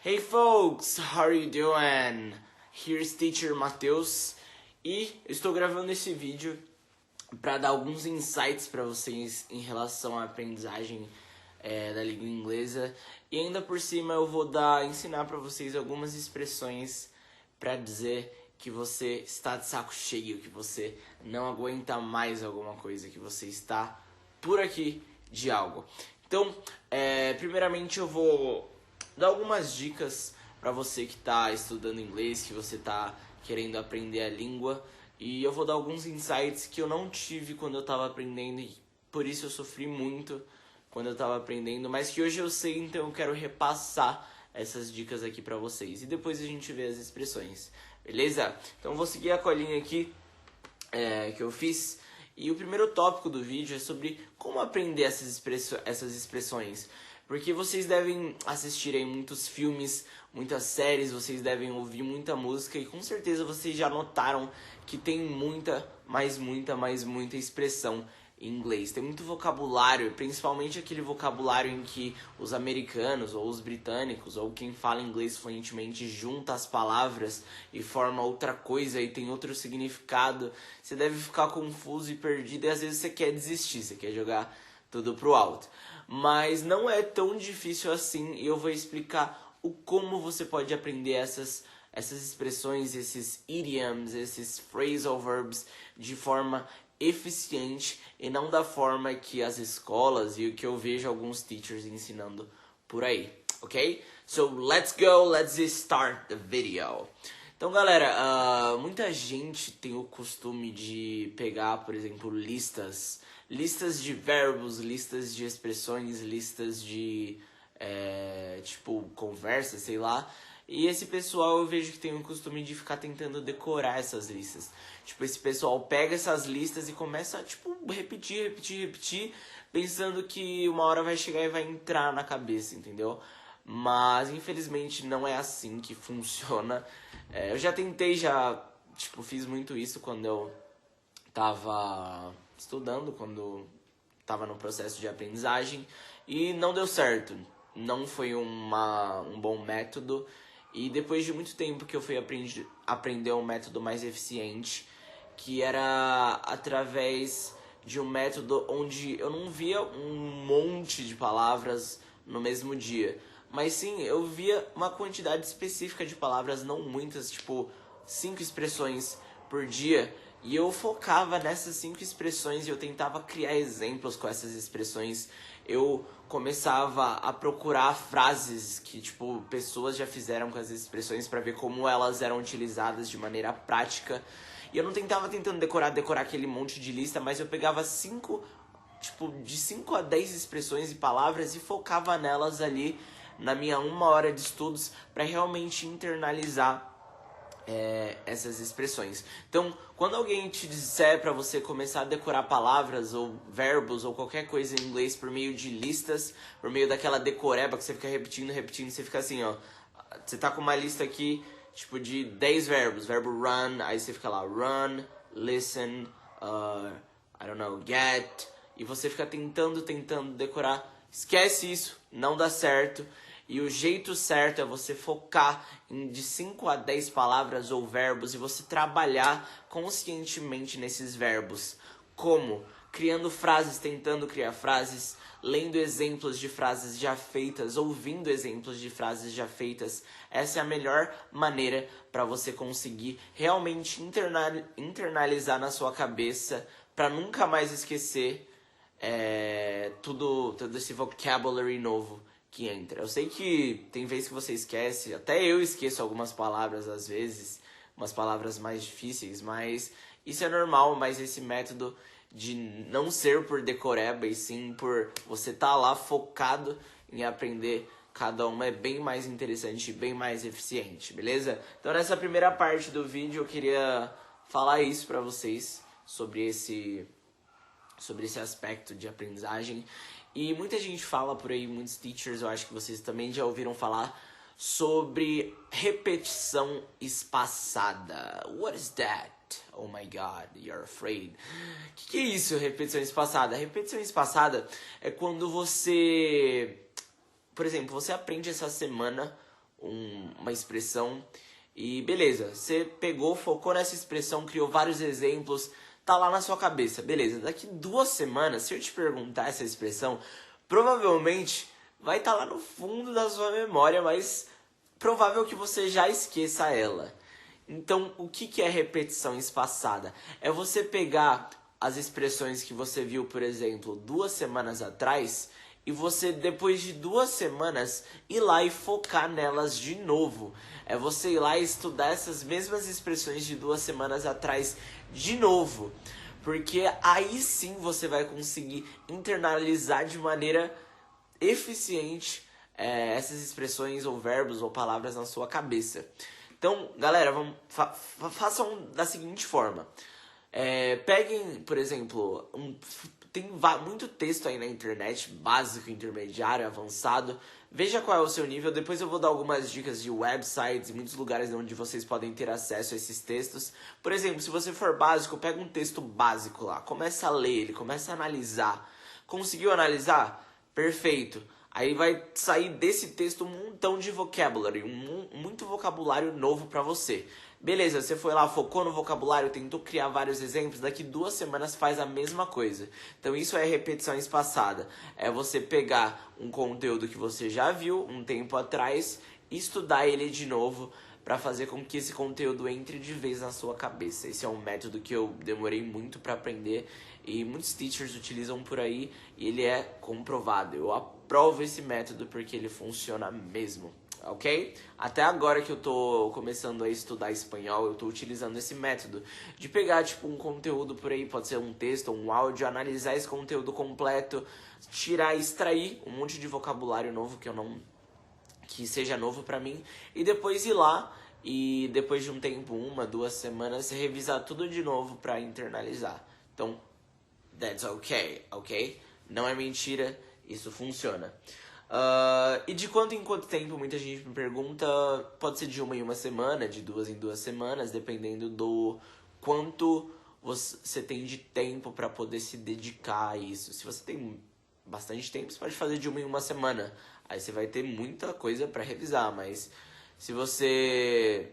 Hey folks, how are you doing? Here's Teacher Matheus e eu estou gravando esse vídeo para dar alguns insights para vocês em relação à aprendizagem da língua inglesa e ainda por cima eu vou ensinar para vocês algumas expressões para dizer que você está de saco cheio, que você não aguenta mais alguma coisa, que você está por aqui de algo. Então, primeiramente eu vou dar algumas dicas para você que está estudando inglês, que você está querendo aprender a língua. E eu vou dar alguns insights que eu não tive quando eu estava aprendendo e por isso eu sofri muito quando eu estava aprendendo, mas que hoje eu sei, então eu quero repassar essas dicas aqui para vocês. E depois a gente vê as expressões, beleza? Então eu vou seguir a colinha aqui que eu fiz. E o primeiro tópico do vídeo é sobre como aprender essas expressões. Porque vocês devem assistir aí muitos filmes, muitas séries, vocês devem ouvir muita música e com certeza vocês já notaram que tem muita expressão em inglês. Tem muito vocabulário, principalmente aquele vocabulário em que os americanos ou os britânicos ou quem fala inglês fluentemente junta as palavras e forma outra coisa e tem outro significado. Você deve ficar confuso e perdido e às vezes você quer desistir, você quer jogar tudo pro alto. Mas não é tão difícil assim e eu vou explicar como você pode aprender essas expressões, esses idioms, esses phrasal verbs de forma eficiente e não da forma que as escolas e o que eu vejo alguns teachers ensinando por aí, ok? So let's go, let's start the video. Então galera, muita gente tem o costume de pegar, por exemplo, listas de verbos, listas de expressões, listas de conversa, sei lá. E esse pessoal eu vejo que tem o costume de ficar tentando decorar essas listas. Tipo, esse pessoal pega essas listas e começa a repetir, pensando que uma hora vai chegar e vai entrar na cabeça, entendeu? Mas infelizmente não é assim que funciona. Eu já tentei, fiz muito isso quando eu tava estudando, quando tava no processo de aprendizagem e não deu certo. Não foi um bom método. E depois de muito tempo que eu fui aprender um método mais eficiente, que era através de um método onde eu não via um monte de palavras no mesmo dia. Mas sim, eu via uma quantidade específica de palavras, não muitas, 5 expressões por dia. E eu focava nessas 5 expressões e eu tentava criar exemplos com essas expressões. Eu começava a procurar frases que, pessoas já fizeram com as expressões para ver como elas eram utilizadas de maneira prática. E eu não tentando decorar aquele monte de lista, mas eu pegava de 5 a 10 expressões e palavras e focava nelas ali na minha 1 hora de estudos para realmente internalizar essas expressões. Então, quando alguém te disser para você começar a decorar palavras ou verbos ou qualquer coisa em inglês por meio de listas, por meio daquela decoreba que você fica repetindo, você fica assim, ó. Você tá com uma lista aqui, de 10 verbos. Verbo run, aí você fica lá, run, listen, get. E você fica tentando decorar. Esquece isso, não dá certo. E o jeito certo é você focar de 5 a 10 palavras ou verbos e você trabalhar conscientemente nesses verbos. Como? Criando frases, tentando criar frases, lendo exemplos de frases já feitas, ouvindo exemplos de frases já feitas. Essa é a melhor maneira para você conseguir realmente internalizar na sua cabeça para nunca mais esquecer todo esse vocabulary novo que entra. Eu sei que tem vezes que você esquece, até eu esqueço algumas palavras às vezes, umas palavras mais difíceis, mas isso é normal, mas esse método de não ser por decoreba e sim por você estar lá focado em aprender cada uma é bem mais interessante e bem mais eficiente, beleza? Então nessa primeira parte do vídeo eu queria falar isso pra vocês sobre esse aspecto de aprendizagem. E muita gente fala por aí, muitos teachers, eu acho que vocês também já ouviram falar sobre repetição espaçada. What is that? Oh my god, you're afraid. O que é isso, repetição espaçada? Repetição espaçada é quando você, por exemplo, você aprende essa semana uma expressão e beleza, você pegou, focou nessa expressão, criou vários exemplos, tá lá na sua cabeça, beleza. Daqui 2 semanas, se eu te perguntar essa expressão, provavelmente vai estar lá no fundo da sua memória, mas provável que você já esqueça ela. Então, o que é repetição espaçada? É você pegar as expressões que você viu, por exemplo, 2 semanas atrás, e você, depois de 2 semanas, ir lá e focar nelas de novo. É você ir lá e estudar essas mesmas expressões de 2 semanas atrás de novo. Porque aí sim você vai conseguir internalizar de maneira eficiente essas expressões ou verbos ou palavras na sua cabeça. Então, galera, façam da seguinte forma. Peguem, por exemplo, tem muito texto aí na internet, básico, intermediário, avançado. Veja qual é o seu nível. Depois eu vou dar algumas dicas de websites e muitos lugares onde vocês podem ter acesso a esses textos. Por exemplo, se você for básico, pega um texto básico lá. Começa a ler ele, começa a analisar. Conseguiu analisar? Perfeito. Aí vai sair desse texto um montão de vocabulary, muito vocabulário novo pra você. Beleza, você foi lá, focou no vocabulário, tentou criar vários exemplos, daqui 2 semanas faz a mesma coisa. Então isso é repetição espaçada. É você pegar um conteúdo que você já viu um tempo atrás e estudar ele de novo para fazer com que esse conteúdo entre de vez na sua cabeça. Esse é um método que eu demorei muito para aprender e muitos teachers utilizam por aí e ele é comprovado. Eu aprovo esse método porque ele funciona mesmo, ok? Até agora que eu tô começando a estudar espanhol, eu tô utilizando esse método de pegar tipo um conteúdo por aí, pode ser um texto, um áudio, analisar esse conteúdo completo, tirar, extrair um monte de vocabulário novo que seja novo pra mim e depois ir lá e depois de um tempo, 1, 2 semanas, revisar tudo de novo pra internalizar. Então, that's okay, ok? Não é mentira, isso funciona. E de quanto em quanto tempo, muita gente me pergunta, pode ser de 1 em 1 semana, de 2 em 2 semanas, dependendo do quanto você tem de tempo pra poder se dedicar a isso. Se você tem bastante tempo, você pode fazer de 1 em 1 semana. Aí você vai ter muita coisa pra revisar, mas se você,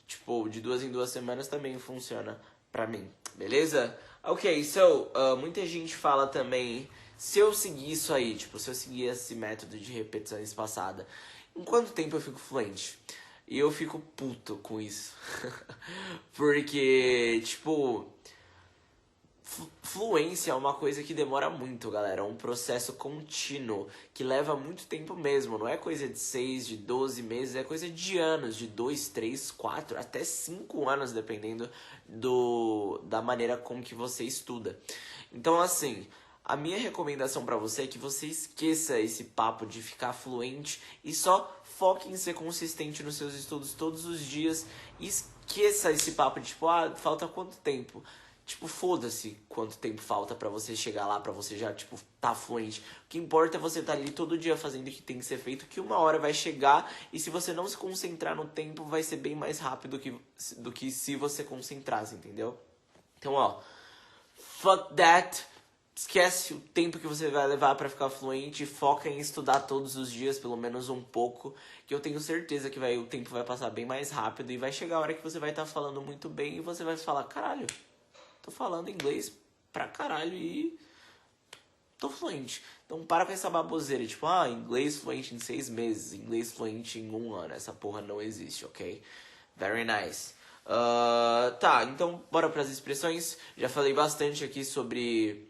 tipo, de 2 em 2 semanas também funciona pra mim, beleza? Ok, muita gente fala também, se eu seguir isso aí, tipo, se eu seguir esse método de repetição espaçada, em quanto tempo eu fico fluente? E eu fico puto com isso. Porque, tipo, fluência é uma coisa que demora muito, galera. É um processo contínuo, que leva muito tempo mesmo. Não é coisa de 6, de 12 meses, é coisa de anos, de 2, 3, 4, até 5 anos, dependendo da maneira com que você estuda. Então, assim, a minha recomendação pra você é que você esqueça esse papo de ficar fluente e só foque em ser consistente nos seus estudos todos os dias. E esqueça esse papo de, tipo, falta quanto tempo? Tipo, foda-se quanto tempo falta pra você chegar lá, pra você já, tipo, tá fluente. O que importa é você estar ali todo dia fazendo o que tem que ser feito, que uma hora vai chegar, e se você não se concentrar no tempo, vai ser bem mais rápido do que se você concentrasse, entendeu? Então, fuck that. Esquece o tempo que você vai levar pra ficar fluente, foca em estudar todos os dias, pelo menos um pouco, que eu tenho certeza que o tempo vai passar bem mais rápido, e vai chegar a hora que você vai estar falando muito bem, e você vai falar, caralho, tô falando inglês pra caralho e tô fluente. Então para com essa baboseira, tipo, inglês fluente em 6 meses, inglês fluente em 1 ano. Essa porra não existe, ok? Very nice. Tá, então bora pras expressões. Já falei bastante aqui sobre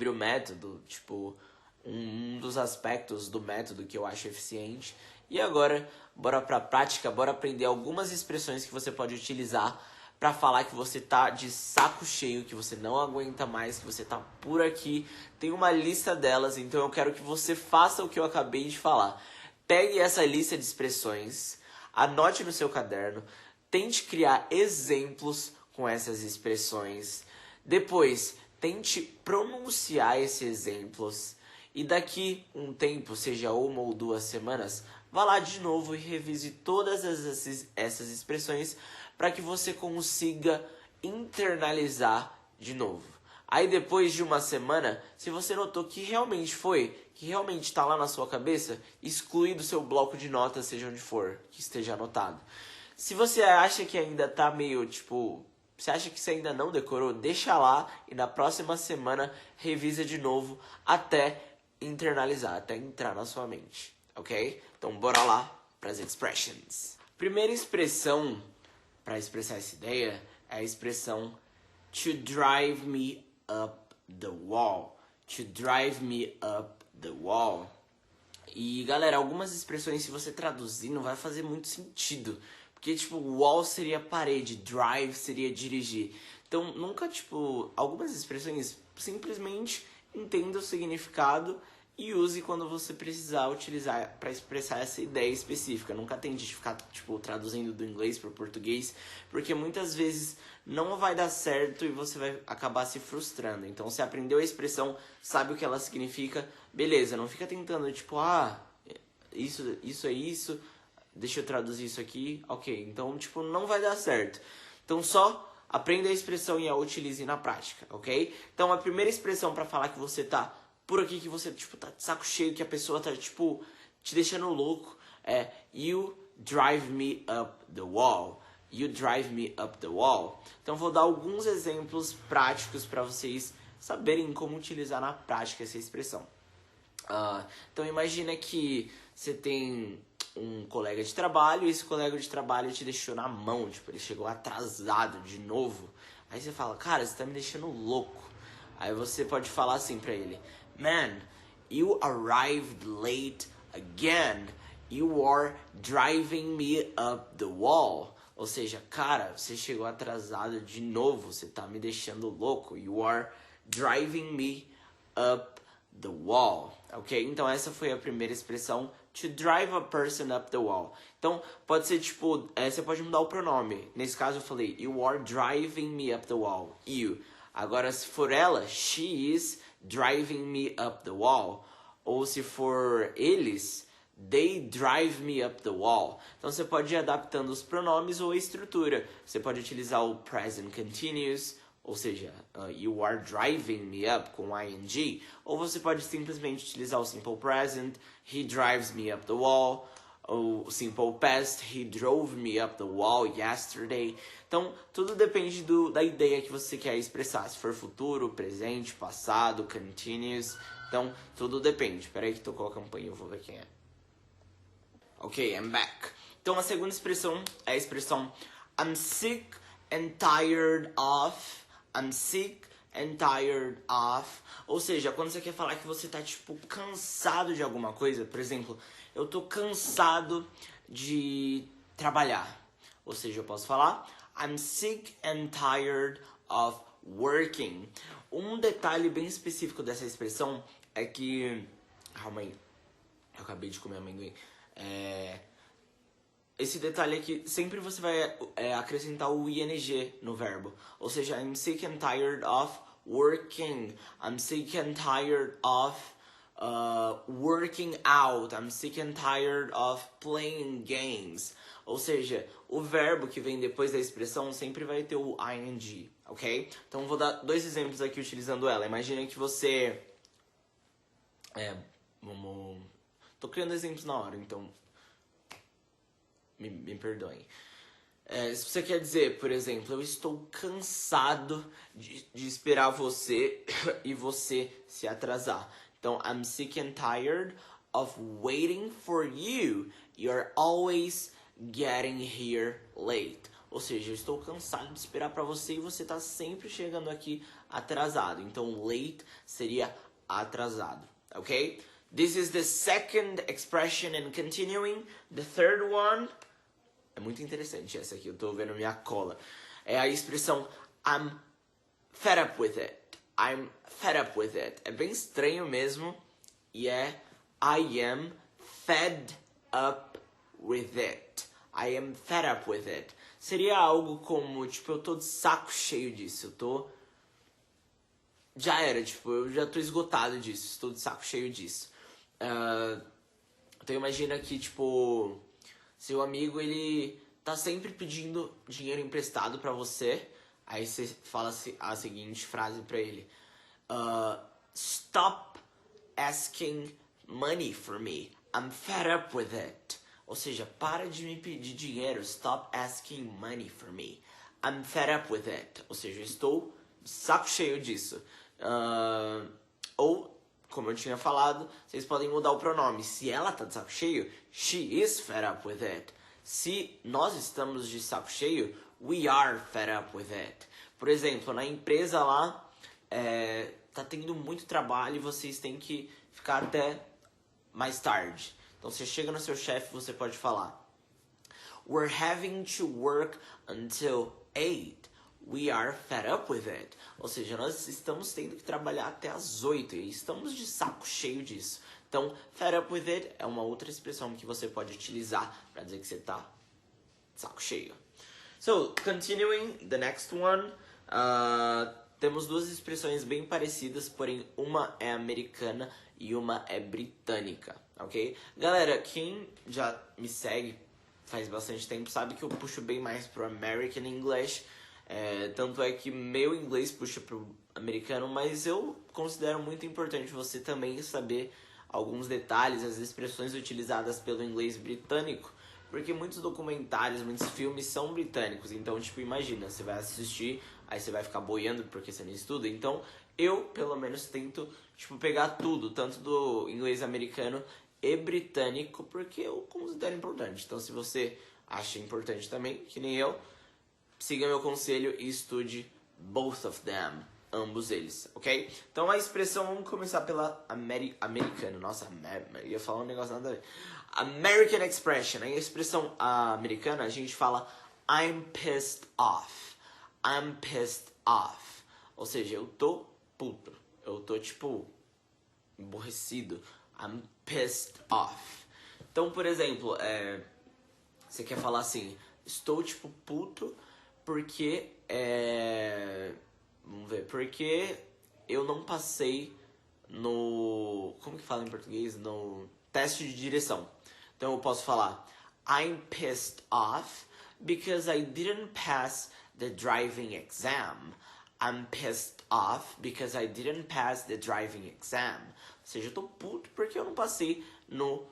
o método, tipo, um dos aspectos do método que eu acho eficiente. E agora, bora pra prática, bora aprender algumas expressões que você pode utilizar pra falar que você tá de saco cheio, que você não aguenta mais, que você tá por aqui. Tem uma lista delas, então eu quero que você faça o que eu acabei de falar. Pegue essa lista de expressões, anote no seu caderno, tente criar exemplos com essas expressões. Depois, tente pronunciar esses exemplos. E daqui um tempo, seja 1 ou 2 semanas, vá lá de novo e revise todas essas expressões para que você consiga internalizar de novo. Aí depois de uma semana, se você notou que realmente foi, que realmente tá lá na sua cabeça, exclui do seu bloco de notas, seja onde for, que esteja anotado. Se você acha que ainda tá meio, tipo, você acha que você ainda não decorou, deixa lá e na próxima semana revisa de novo até internalizar, até entrar na sua mente, ok? Então bora lá para as expressions. Primeira expressão para expressar essa ideia é a expressão to drive me up the wall. To drive me up the wall. E galera, algumas expressões, se você traduzir, não vai fazer muito sentido. Porque, tipo, wall seria parede, drive seria dirigir. Então, nunca, tipo, algumas expressões simplesmente entenda o significado e use quando você precisar utilizar para expressar essa ideia específica. Nunca tente ficar, tipo, traduzindo do inglês para o português, porque muitas vezes não vai dar certo e você vai acabar se frustrando. Então, você aprendeu a expressão, sabe o que ela significa, beleza, não fica tentando, tipo, isso é isso, deixa eu traduzir isso aqui, ok. Então, tipo, não vai dar certo. Então, só aprenda a expressão e a utilize na prática, ok? Então, a primeira expressão para falar que você tá por aqui, que você, tipo, tá de saco cheio, que a pessoa tá, tipo, te deixando louco, é you drive me up the wall. You drive me up the wall. Então, vou dar alguns exemplos práticos para vocês saberem como utilizar na prática essa expressão. Então, imagina que você tem um colega de trabalho e esse colega de trabalho te deixou na mão, tipo, ele chegou atrasado de novo. Aí você fala, cara, você tá me deixando louco. Aí você pode falar assim pra ele, man, you arrived late again. You are driving me up the wall. Ou seja, cara, você chegou atrasado de novo, você tá me deixando louco. You are driving me up the wall, ok? Então essa foi a primeira expressão, to drive a person up the wall. Então pode ser tipo, você pode mudar o pronome. Nesse caso eu falei, you are driving me up the wall. You. Agora se for ela, she is driving me up the wall. Ou se for eles, they drive me up the wall. Então você pode ir adaptando os pronomes ou a estrutura. Você pode utilizar o present continuous, ou seja, you are driving me up com ing, ou você pode simplesmente utilizar o simple present, he drives me up the wall, ou o simple past, he drove me up the wall yesterday. Então, tudo depende da ideia que você quer expressar, se for futuro, presente, passado, continuous. Então, tudo depende. Espera aí que tocou a campainha, eu vou ver quem é. Ok, I'm back. Então, a segunda expressão é a expressão I'm sick and tired of. I'm sick and tired of. Ou seja, quando você quer falar que você tá, tipo, cansado de alguma coisa. Por exemplo, eu tô cansado de trabalhar. Ou seja, eu posso falar I'm sick and tired of working. Um detalhe bem específico dessa expressão é que... Calma aí. Eu acabei de comer amendoim. Esse detalhe é que sempre você vai acrescentar o ing no verbo. Ou seja, I'm sick and tired of working. I'm sick and tired of working out. I'm sick and tired of playing games. Ou seja, o verbo que vem depois da expressão sempre vai ter o ing, ok? Então vou dar dois exemplos aqui utilizando ela. Imagina que você... Tô criando exemplos na hora, então... Me perdoem. Se você quer dizer, por exemplo, eu estou cansado de esperar você e você se atrasar. Então, I'm sick and tired of waiting for you. You're always getting here late. Ou seja, eu estou cansado de esperar para você e você está sempre chegando aqui atrasado. Então, late seria atrasado, ok? This is the second expression and continuing. The third one... É muito interessante essa aqui, eu tô vendo minha cola. É a expressão I'm fed up with it. I'm fed up with it. É bem estranho mesmo. E é I am fed up with it. I am fed up with it. Seria algo como, tipo, eu tô de saco cheio disso. Eu tô... Já era, tipo, eu já tô esgotado disso. Estou de saco cheio disso. Então imagina que, tipo... Seu amigo, ele tá sempre pedindo dinheiro emprestado pra você. Aí você fala a seguinte frase pra ele. Stop asking money for me. I'm fed up with it. Ou seja, para de me pedir dinheiro. Stop asking money for me. I'm fed up with it. Ou seja, eu estou de saco cheio disso. Ou, como eu tinha falado, vocês podem mudar o pronome. Se ela tá de saco cheio, she is fed up with it. Se nós estamos de saco cheio, we are fed up with it. Por exemplo, na empresa lá, tá tendo muito trabalho e vocês têm que ficar até mais tarde. Então você chega no seu chefe, você pode falar: We're having to work until 8. We are fed up with it. Ou seja, nós estamos tendo que trabalhar até as 8 e estamos de saco cheio disso. Então, fed up with it é uma outra expressão que você pode utilizar para dizer que você tá de saco cheio. So, continuing, the next one. Temos duas expressões bem parecidas, porém uma é americana e uma é britânica, ok? Galera, quem já me segue faz bastante tempo sabe que eu puxo bem mais pro American English. Tanto é que meu inglês puxa pro americano, mas eu considero muito importante você também saber alguns detalhes, as expressões utilizadas pelo inglês britânico, porque muitos documentários, muitos filmes são britânicos. Então, tipo, imagina, você vai assistir, aí você vai ficar boiando porque você não estuda. Então, eu, pelo menos, tento, tipo, pegar tudo, tanto do inglês americano e britânico, porque eu considero importante. Então, se você acha importante também, que nem eu, siga meu conselho e estude both of them, ambos eles, ok? Então a expressão, vamos começar pela americana. Nossa, eu ia falar um negócio nada a ver. American expression, a expressão americana, a gente fala I'm pissed off. I'm pissed off. Ou seja, eu tô puto. Eu tô, tipo, aborrecido. I'm pissed off. Então, por exemplo, você quer falar assim, estou, tipo, puto porque, vamos ver, porque eu não passei no, como que fala em português? No teste de direção. Então eu posso falar, I'm pissed off because I didn't pass the driving exam. I'm pissed off because I didn't pass the driving exam. Ou seja, eu tô puto porque eu não passei no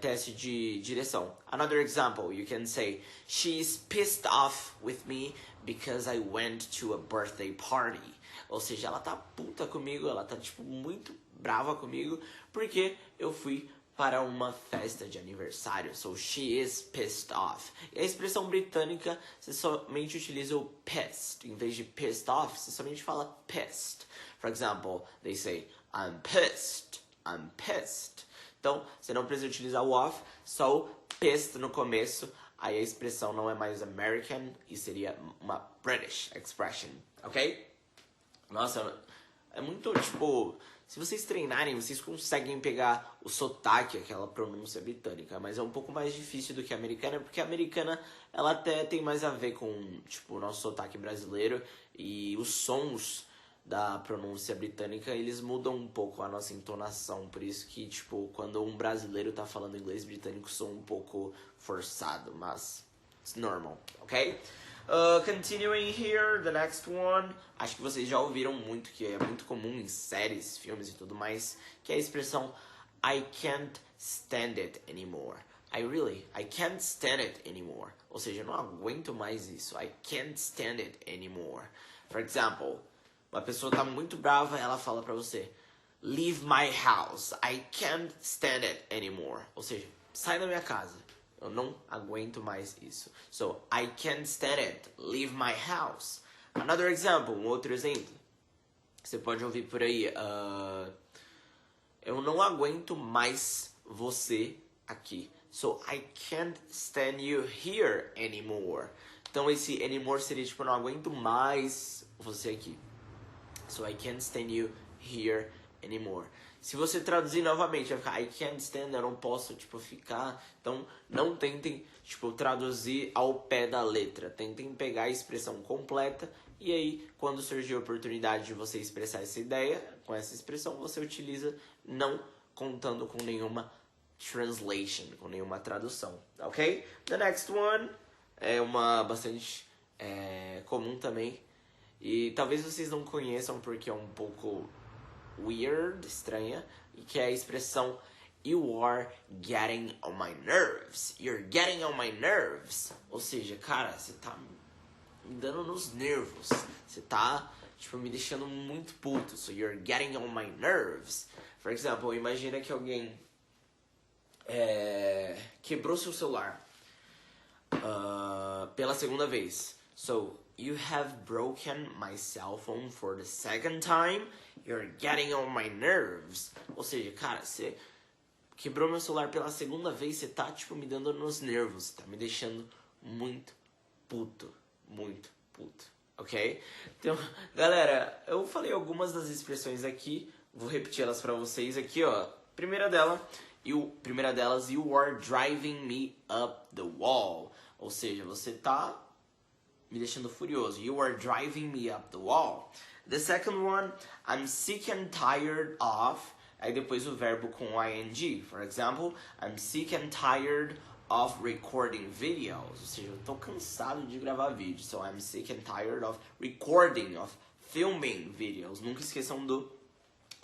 teste de direção. Another example, you can say, she's pissed off with me because I went to a birthday party. Ou seja, ela tá puta comigo, ela tá, tipo, muito brava comigo porque eu fui para uma festa de aniversário. So, she is pissed off. E a expressão britânica, você somente utiliza o pissed. Em vez de pissed off, você somente fala pissed. For example, they say, I'm pissed. I'm pissed. Então, você não precisa utilizar o off, só o pissed no começo. Aí a expressão não é mais American e seria uma British expression, ok? Nossa, é muito, tipo, se vocês treinarem, vocês conseguem pegar o sotaque, aquela pronúncia britânica, mas é um pouco mais difícil do que a americana, porque a americana, ela até tem mais a ver com, tipo, o nosso sotaque brasileiro e os sons da pronúncia britânica, eles mudam um pouco a nossa entonação, por isso que, tipo, quando um brasileiro tá falando inglês britânico, soa um pouco forçado, mas it's normal, ok? Continuing here, the next one. Acho que vocês já ouviram muito, que é muito comum em séries, filmes e tudo mais, que é a expressão I can't stand it anymore. I can't stand it anymore. Ou seja, eu não aguento mais isso. I can't stand it anymore. For example, uma pessoa tá muito brava, ela fala pra você, leave my house. I can't stand it anymore. Ou seja, sai da minha casa. Eu não aguento mais isso. So, I can't stand it. Leave my house. Another example, um outro exemplo. Você pode ouvir por aí. Eu não aguento mais você aqui. So, I can't stand you here anymore. Então, esse anymore seria tipo, eu não aguento mais você aqui. So, I can't stand you here anymore. Se você traduzir novamente, vai ficar I can't stand, eu não posso, tipo, ficar. Então, não tentem, tipo, traduzir ao pé da letra. Tentem pegar a expressão completa e aí, quando surgir a oportunidade de você expressar essa ideia, com essa expressão, você utiliza não contando com nenhuma translation, com nenhuma tradução, ok? The next one é uma bastante comum também. E talvez vocês não conheçam porque é um pouco weird, estranha, e que é a expressão You are getting on my nerves. You're getting on my nerves. Ou seja, cara, você tá me dando nos nervos. Você tá, tipo, me deixando muito puto. So you're getting on my nerves. For example, imagina que alguém quebrou seu celular pela segunda vez. So, you have broken my cell phone for the second time. You're getting on my nerves. Ou seja, cara, você quebrou meu celular pela segunda vez, você tá, tipo, me dando nos nervos. Tá me deixando muito puto. Muito puto. Ok? Então, galera, eu falei algumas das expressões aqui. Vou repetir elas pra vocês aqui, ó. Primeira delas, you are driving me up the wall. Ou seja, você tá me deixando furioso. You are driving me up the wall. The second one, I'm sick and tired of. Aí depois o verbo com ing. For example, I'm sick and tired of recording videos. Ou seja, eu tô cansado de gravar vídeos. So I'm sick and tired of recording, of filming videos. Nunca esqueçam do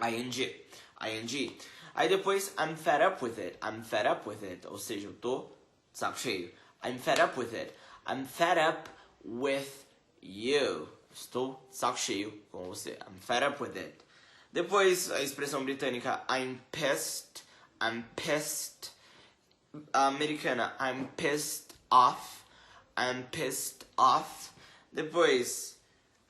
ing. Aí depois, I'm fed up with it. I'm fed up with it. Ou seja, eu tô saco cheio. I'm fed up with it. I'm fed up with you. Estou saco cheio com você. I'm fed up with it. Depois, a expressão britânica, I'm pissed. I'm pissed. Americana, I'm pissed off. I'm pissed off. Depois,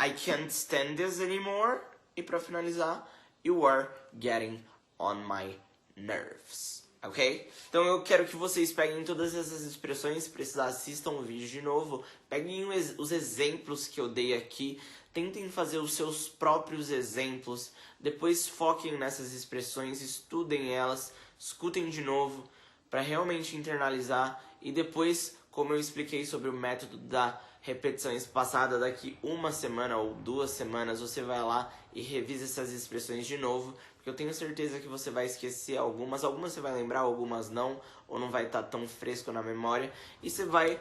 I can't stand this anymore. E pra finalizar, you are getting on my nerves. Ok? Então eu quero que vocês peguem todas essas expressões, se precisar assistam o vídeo de novo, peguem os exemplos que eu dei aqui, tentem fazer os seus próprios exemplos, depois foquem nessas expressões, estudem elas, escutem de novo, para realmente internalizar e depois, como eu expliquei sobre o método da repetição espaçada, daqui uma semana ou 2 semanas você vai lá e revisa essas expressões de novo, porque eu tenho certeza que você vai esquecer algumas você vai lembrar, algumas não, ou não vai estar tão fresco na memória, e você vai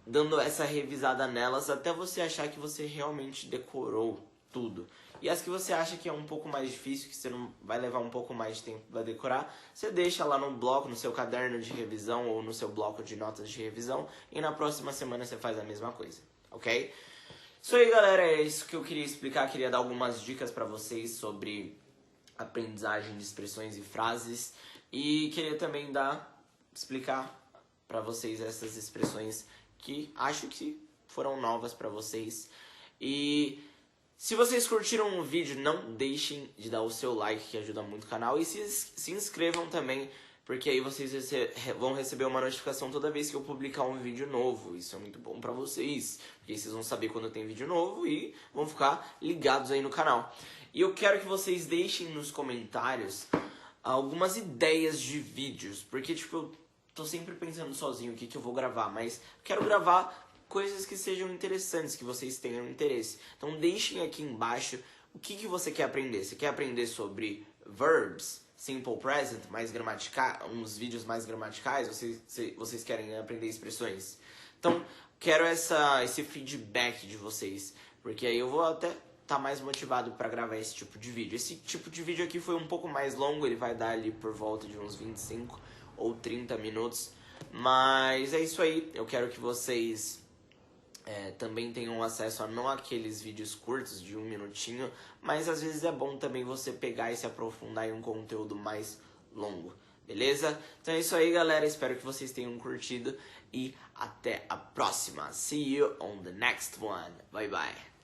dando essa revisada nelas até você achar que você realmente decorou tudo. E as que você acha que é um pouco mais difícil, que você não vai levar um pouco mais de tempo para decorar, você deixa lá no bloco, no seu caderno de revisão ou no seu bloco de notas de revisão, e na próxima semana você faz a mesma coisa, ok? Isso aí, galera, é isso que eu queria explicar. Queria dar algumas dicas para vocês sobre aprendizagem de expressões e frases, e queria também explicar para vocês essas expressões que acho que foram novas para vocês. E se vocês curtiram o vídeo, não deixem de dar o seu like, que ajuda muito o canal, e se inscrevam também, porque aí vocês vão receber uma notificação toda vez que eu publicar um vídeo novo. Isso é muito bom pra vocês, porque vocês vão saber quando tem vídeo novo e vão ficar ligados aí no canal. E eu quero que vocês deixem nos comentários algumas ideias de vídeos, porque tipo, eu tô sempre pensando sozinho o que eu vou gravar, mas quero gravar coisas que sejam interessantes, que vocês tenham interesse. Então deixem aqui embaixo o que você quer aprender. Você quer aprender sobre verbs, simple present, mais uns vídeos mais gramaticais? Vocês querem aprender expressões? Então quero esse feedback de vocês, porque aí eu vou até estar mais motivado para gravar esse tipo de vídeo. Esse tipo de vídeo aqui foi um pouco mais longo, ele vai dar ali por volta de uns 25 ou 30 minutos. Mas é isso aí, eu quero que vocês também tenham acesso a não aqueles vídeos curtos de 1 minutinho, mas às vezes é bom também você pegar e se aprofundar em um conteúdo mais longo, beleza? Então é isso aí, galera, espero que vocês tenham curtido e até a próxima. See you on the next one. Bye bye.